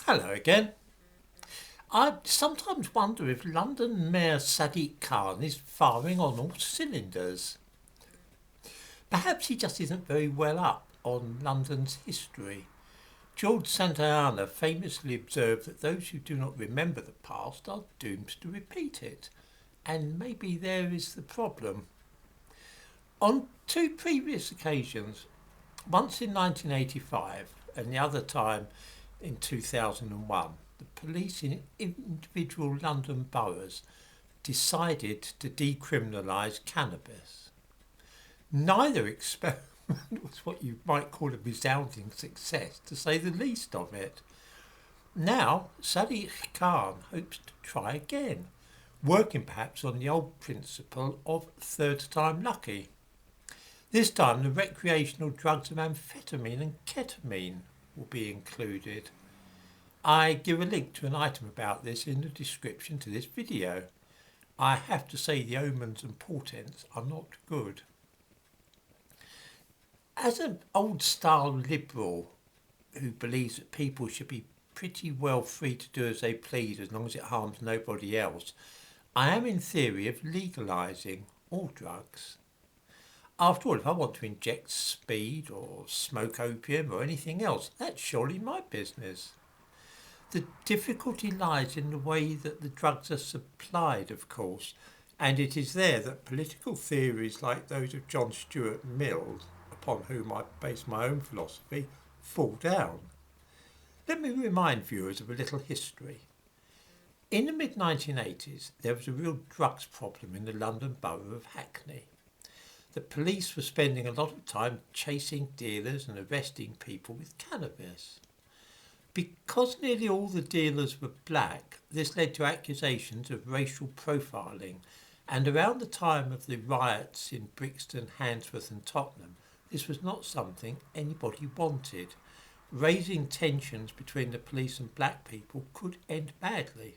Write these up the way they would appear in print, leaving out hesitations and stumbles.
Hello again. I sometimes wonder if London Mayor Sadiq Khan is firing on all cylinders. Perhaps he just isn't very well up on London's history. George Santayana famously observed that those who do not remember the past are doomed to repeat it. And maybe there is the problem. On two previous occasions, once in 1985 and the other time in 2001, the police in individual London boroughs decided to decriminalise cannabis. Neither experiment was what you might call a resounding success, to say the least of it. Now, Sadiq Khan hopes to try again, working perhaps on the old principle of third time lucky. This time the recreational drugs of amphetamine and ketamine will be included. I give a link to an item about this in the description to this video. I have to say the omens and portents are not good. As an old style liberal who believes that people should be pretty well free to do as they please as long as it harms nobody else, I am in theory of legalising all drugs. After all, if I want to inject speed or smoke opium or anything else, that's surely my business. The difficulty lies in the way that the drugs are supplied, of course, and it is there that political theories like those of John Stuart Mill, upon whom I base my own philosophy, fall down. Let me remind viewers of a little history. In the mid-1980s, there was a real drugs problem in the London borough of Hackney. The police were spending a lot of time chasing dealers and arresting people with cannabis. Because nearly all the dealers were black, this led to accusations of racial profiling, and around the time of the riots in Brixton, Handsworth and Tottenham, this was not something anybody wanted. Raising tensions between the police and black people could end badly.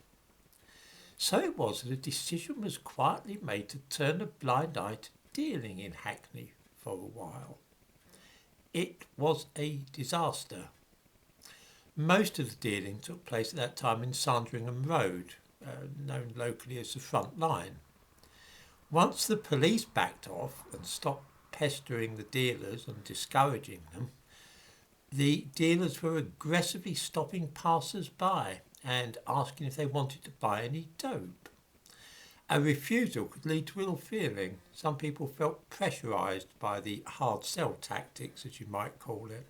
So it was that a decision was quietly made to turn a blind eye to dealing in Hackney for a while. It was a disaster. Most of the dealing took place at that time in Sandringham Road, known locally as the front line. Once the police backed off and stopped pestering the dealers and discouraging them, the dealers were aggressively stopping passers-by and asking if they wanted to buy any dope. A refusal could lead to ill feeling. Some people felt pressurised by the hard sell tactics, as you might call it.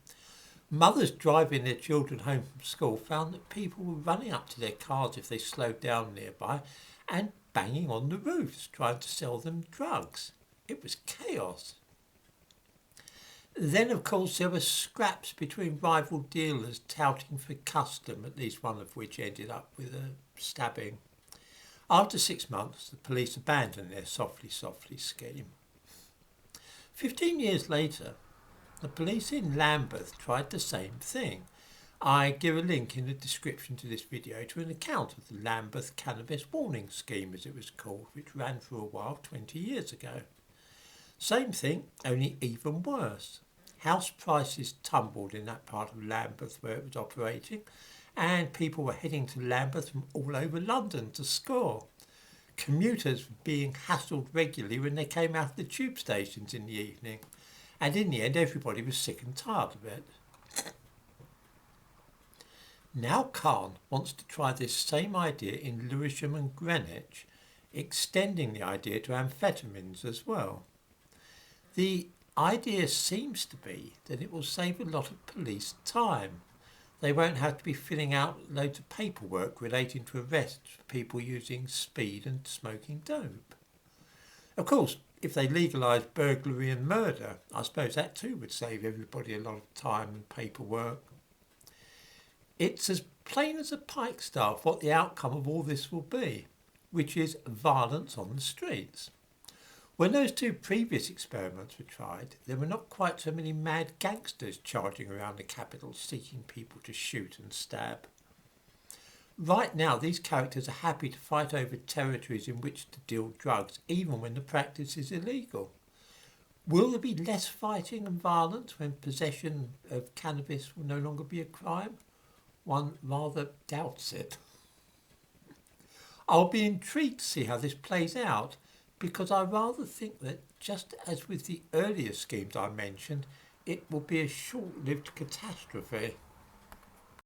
Mothers driving their children home from school found that people were running up to their cars if they slowed down nearby and banging on the roofs trying to sell them drugs. It was chaos. Then, of course, there were scraps between rival dealers touting for custom, at least one of which ended up with a stabbing. After 6 months, the police abandoned their softly scheme. 15 years later, the police in Lambeth tried the same thing. I give a link in the description to this video to an account of the Lambeth Cannabis Warning Scheme, as it was called, which ran for a while 20 years ago. Same thing, only even worse. House prices tumbled in that part of Lambeth where it was operating, and people were heading to Lambeth from all over London to score. Commuters were being hassled regularly when they came out of the tube stations in the evening, and in the end everybody was sick and tired of it. Now Khan wants to try this same idea in Lewisham and Greenwich, extending the idea to amphetamines as well. The idea seems to be that it will save a lot of police time. They won't have to be filling out loads of paperwork relating to arrests for people using speed and smoking dope. Of course, if they legalise burglary and murder, I suppose that too would save everybody a lot of time and paperwork. It's as plain as a pikestaff what the outcome of all this will be, which is violence on the streets. When those two previous experiments were tried, there were not quite so many mad gangsters charging around the capital seeking people to shoot and stab. Right now, these characters are happy to fight over territories in which to deal drugs, even when the practice is illegal. Will there be less fighting and violence when possession of cannabis will no longer be a crime? one rather doubts it. I'll be intrigued to see how this plays out because I rather think that, just as with the earlier schemes I mentioned, it will be a short-lived catastrophe.